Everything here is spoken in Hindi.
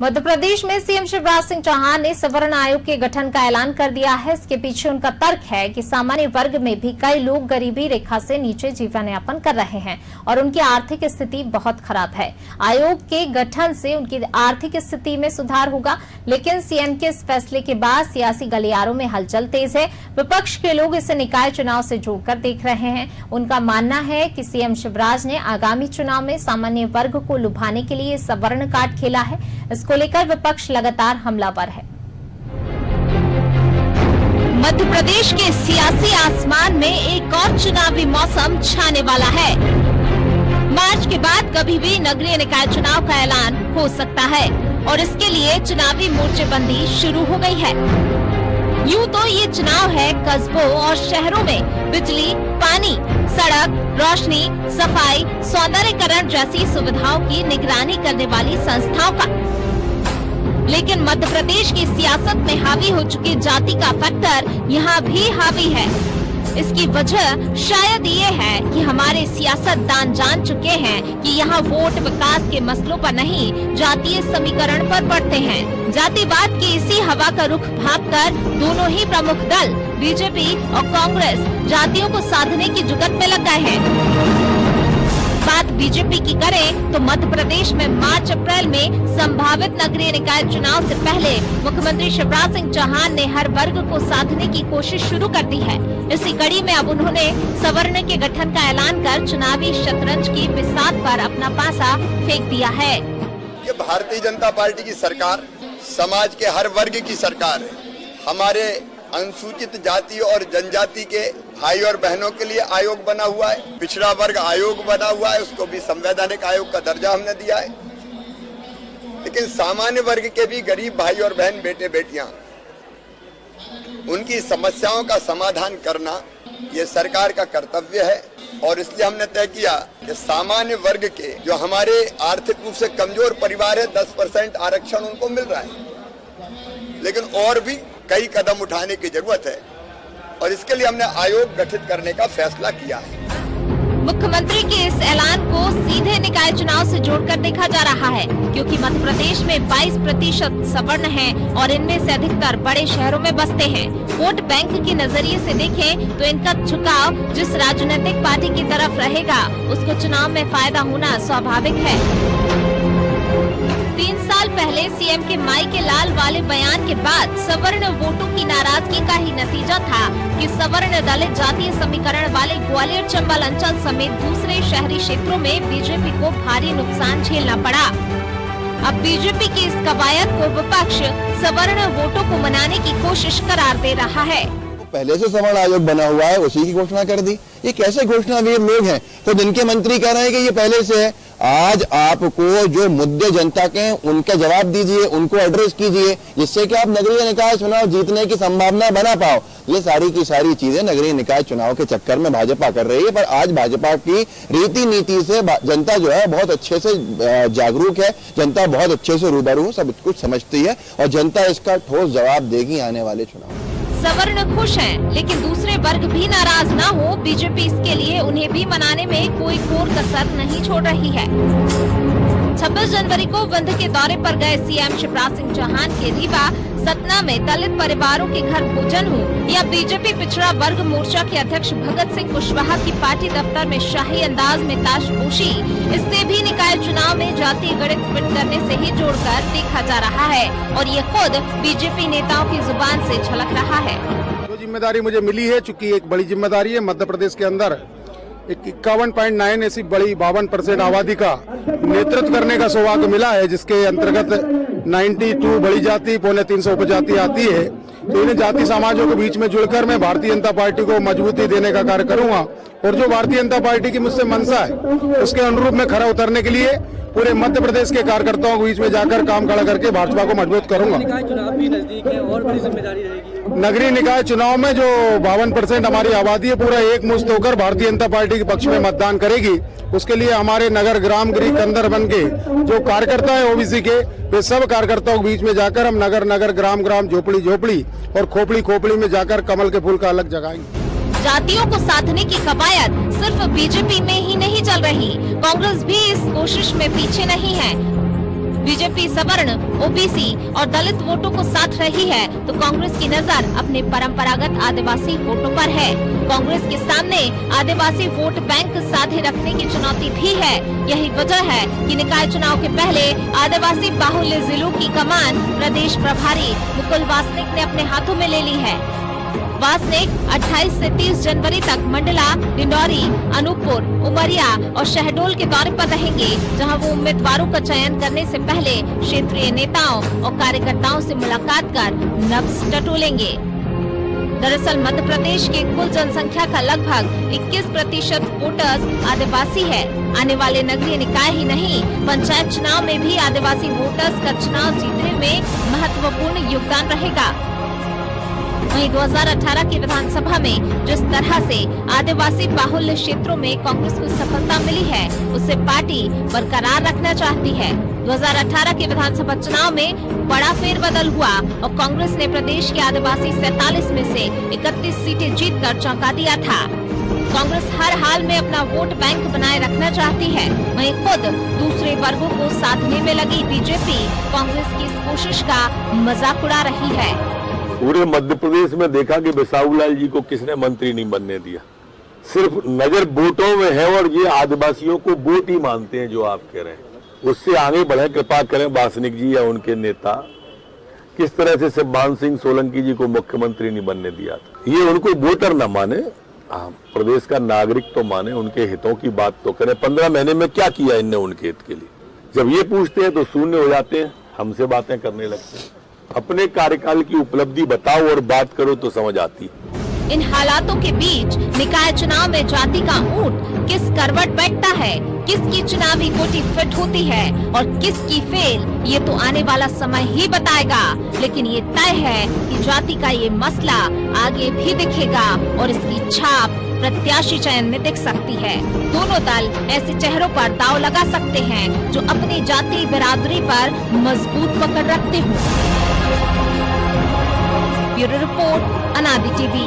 मध्य प्रदेश में सीएम शिवराज सिंह चौहान ने सवर्ण आयोग के गठन का ऐलान कर दिया है। इसके पीछे उनका तर्क है कि सामान्य वर्ग में भी कई लोग गरीबी रेखा से नीचे जीवन यापन कर रहे हैं और उनकी आर्थिक स्थिति बहुत खराब है। आयोग के गठन से उनकी आर्थिक स्थिति में सुधार होगा, लेकिन सीएम के इस फैसले के बाद सियासी गलियारों में हलचल तेज है। विपक्ष के लोग इसे निकाय चुनाव से जोड़कर देख रहे हैं। उनका मानना है कि सीएम शिवराज ने आगामी चुनाव में सामान्य वर्ग को लुभाने के लिए सवर्ण कार्ड खेला है। इसको लेकर विपक्ष लगातार हमलावर है। मध्य प्रदेश के सियासी आसमान में एक और चुनावी मौसम छाने वाला है। मार्च के बाद कभी भी नगरीय निकाय चुनाव का ऐलान हो सकता है और इसके लिए चुनावी मोर्चेबंदी शुरू हो गई है। यूं तो ये चुनाव है कस्बों और शहरों में बिजली, पानी, सड़क, रोशनी, सफाई, सौंदर्यीकरण जैसी सुविधाओं की निगरानी करने वाली संस्थाओं का, लेकिन मध्य प्रदेश की सियासत में हावी हो चुकी जाति का फैक्टर यहाँ भी हावी है। इसकी वजह शायद ये है कि हमारे सियासतदान जान चुके हैं कि यहाँ वोट विकास के मसलों पर नहीं, जातीय समीकरण पर पड़ते हैं। जातिवाद की इसी हवा का रुख भांपकर दोनों ही प्रमुख दल बीजेपी और कांग्रेस जातियों को साधने की जुगत में लग गए हैं। बात बीजेपी की करें तो मध्य प्रदेश में मार्च अप्रैल में संभावित नगरीय निकाय चुनाव से पहले मुख्यमंत्री शिवराज सिंह चौहान ने हर वर्ग को साधने की कोशिश शुरू कर दी है। इसी कड़ी में अब उन्होंने सवर्ण के गठन का ऐलान कर चुनावी शतरंज की बिसात पर अपना पासा फेंक दिया है। ये भारतीय जनता पार्टी की सरकार समाज के हर वर्ग की सरकार है। हमारे अनुसूचित जाति और जनजाति के भाई और बहनों के लिए आयोग बना हुआ है, पिछड़ा वर्ग आयोग बना हुआ है, उसको भी संवैधानिक आयोग का दर्जा हमने दिया है। लेकिन सामान्य वर्ग के भी गरीब भाई और बहन, बेटे बेटियां, उनकी समस्याओं का समाधान करना ये सरकार का कर्तव्य है। और इसलिए हमने तय किया कि सामान्य वर्ग के जो हमारे आर्थिक रूप से कमजोर परिवार है, 10% आरक्षण उनको मिल रहा है, लेकिन और भी कई कदम उठाने की जरूरत है और इसके लिए हमने आयोग गठित करने का फैसला किया है। मुख्यमंत्री के इस ऐलान को सीधे निकाय चुनाव से जोड़कर देखा जा रहा है, क्योंकि मध्य प्रदेश में 22% सवर्ण हैं और इनमें से अधिकतर बड़े शहरों में बसते हैं। वोट बैंक के नजरिए से देखें तो इनका झुकाव जिस राजनीतिक पार्टी की तरफ रहेगा उसको चुनाव में फायदा होना स्वाभाविक है। 3 साल पहले सीएम के माई के लाल वाले बयान के बाद सवर्ण वोटों की नाराजगी का ही नतीजा था कि सवर्ण दलित जातीय समीकरण वाले ग्वालियर, चंबल अंचल समेत दूसरे शहरी क्षेत्रों में बीजेपी को भारी नुकसान झेलना पड़ा। अब बीजेपी की इस कवायद को विपक्ष सवर्ण वोटों को मनाने की कोशिश करार दे रहा है। पहले से सवर्ण आयोग बना हुआ है, उसी की घोषणा कर दी। ये कैसे घोषणावीर लोग हैं? तो जिनके मंत्री कह रहे हैं कि ये पहले से है। आज आपको जो मुद्दे जनता के हैं उनका जवाब दीजिए, उनको एड्रेस कीजिए, जिससे कि आप नगरीय निकाय चुनाव जीतने की संभावना बना पाओ। ये सारी की सारी चीजें नगरीय निकाय चुनाव के चक्कर में भाजपा कर रही है, पर आज भाजपा की रीति नीति से जनता जो है बहुत अच्छे से जागरूक है, जनता बहुत अच्छे से रूबरू सब कुछ समझती है और जनता इसका ठोस जवाब देगी आने वाले चुनाव। सवर्ण खुश हैं, लेकिन दूसरे वर्ग भी नाराज ना हो, बीजेपी इसके लिए उन्हें भी मनाने में कोई कोर कसर नहीं छोड़ रही है। 26 जनवरी को विंध के दौरे पर गए सीएम शिवराज सिंह चौहान के रीवा, सतना में दलित परिवारों के घर भोजन हो या बीजेपी पिछड़ा वर्ग मोर्चा के अध्यक्ष भगत सिंह कुशवाहा की पार्टी दफ्तर में शाही अंदाज में ताशपोशी, इससे भी निकाय चुनाव में जातीय गणित फिट करने से ही जोड़कर देखा जा रहा है और ये खुद बीजेपी नेताओं की जुबान से झलक रहा है। जो जिम्मेदारी मुझे मिली है, चूंकि एक बड़ी जिम्मेदारी है, मध्य प्रदेश के अंदर 51.9 ऐसी बड़ी 52% आबादी का नेतृत्व करने का सौभाग्य मिला है, जिसके अंतर्गत 92 बड़ी जाति, 350 उपजाति आती है। तो इन जाति समाजों के बीच में जुड़कर मैं भारतीय जनता पार्टी को मजबूती देने का कार्य करूंगा और जो भारतीय जनता पार्टी की मुझसे मंशा है उसके अनुरूप में खरा उतरने के लिए पूरे मध्य प्रदेश के कार्यकर्ताओं के बीच में जाकर काम खड़ा करके भाजपा को मजबूत करूंगा। निकाय चुनाव भी नजदीक है और बड़ी जिम्मेदारी रहेगी। नगरीय निकाय चुनाव में जो 52% हमारी आबादी है, पूरा एक मुश्त होकर भारतीय जनता पार्टी के पक्ष में मतदान करेगी। उसके लिए हमारे नगर, ग्राम, गृह, कंदर बन के जो कार्यकर्ता है ओबीसी के, वे सब कार्यकर्ताओं के बीच में जाकर हम नगर नगर, ग्राम ग्राम, झोपड़ी झोपड़ी और खोपड़ी खोपड़ी में जाकर कमल के फूल का अलग जगाएंगे। जातियों को साधने की कवायद सिर्फ बीजेपी में ही नहीं चल रही, कांग्रेस भी इस कोशिश में पीछे नहीं है। बीजेपी सवर्ण, ओबीसी और दलित वोटों को साथ रही है तो कांग्रेस की नजर अपने परंपरागत आदिवासी वोटों पर है। कांग्रेस के सामने आदिवासी वोट बैंक साझे रखने की चुनौती भी है। यही वजह है कि निकाय चुनाव के पहले आदिवासी बाहुल्य जिलों की कमान प्रदेश प्रभारी मुकुल वासनिक ने अपने हाथों में ले ली है। वासनिक 28 से 30 जनवरी तक मंडला, डिंडौरी, अनूपपुर, उमरिया और शहडोल के दौरे पर रहेंगे, जहां वो उम्मीदवारों का चयन करने से पहले क्षेत्रीय नेताओं और कार्यकर्ताओं से मुलाकात कर नब्ज टटोलेंगे। दरअसल मध्य प्रदेश के कुल जनसंख्या का लगभग 21% वोटर्स आदिवासी है। आने वाले नगरीय निकाय ही नहीं, पंचायत चुनाव में भी आदिवासी वोटर्स का चुनाव जीतने में महत्वपूर्ण योगदान रहेगा। वहीं 2018 की विधानसभा में जिस तरह से आदिवासी बाहुल्य क्षेत्रों में कांग्रेस को सफलता मिली है, उससे पार्टी बरकरार रखना चाहती है। 2018 के विधानसभा चुनाव में बड़ा फेरबदल हुआ और कांग्रेस ने प्रदेश के आदिवासी 47 में से 31 सीटें जीतकर चौंका दिया था। कांग्रेस हर हाल में अपना वोट बैंक बनाए रखना चाहती है। वहीं खुद दूसरे वर्गों को साधने में लगी बीजेपी कांग्रेस की इस कोशिश का मजाक उड़ा रही है। पूरे मध्य प्रदेश में देखा कि बिसाहूलाल जी को किसने मंत्री नहीं बनने दिया। सिर्फ नजर वोटों में है और ये आदिवासियों को वोट ही मानते हैं जो आप कह रहे हैं। उससे आगे बढ़े, कृपा करें वासनिक जी या उनके नेता किस तरह से शिवपाल सिंह सोलंकी जी को मुख्यमंत्री नहीं बनने दिया था। ये उनको वोटर न माने, प्रदेश का नागरिक तो माने, उनके हितों की बात तो करें। 15 महीने में क्या किया इनने उनके हित के लिए? जब ये पूछते हैं तो शून्य हो जाते हैं, हमसे बातें करने लगते हैं। अपने कार्यकाल की उपलब्धि बताओ और बात करो तो समझ आती। इन हालातों के बीच निकाय चुनाव में जाति का ऊंट किस करवट बैठता है, किसकी चुनावी गोटी फिट होती है और किसकी फेल, ये तो आने वाला समय ही बताएगा। लेकिन ये तय है कि जाति का ये मसला आगे भी दिखेगा और इसकी छाप प्रत्याशी चयन में दिख सकती है। दोनों दल ऐसे चेहरों पर दांव लगा सकते हैं जो अपनी जाति बिरादरी पर मजबूत पकड़ रखते हों। ब्यूरो रिपोर्ट, अनादि टीवी।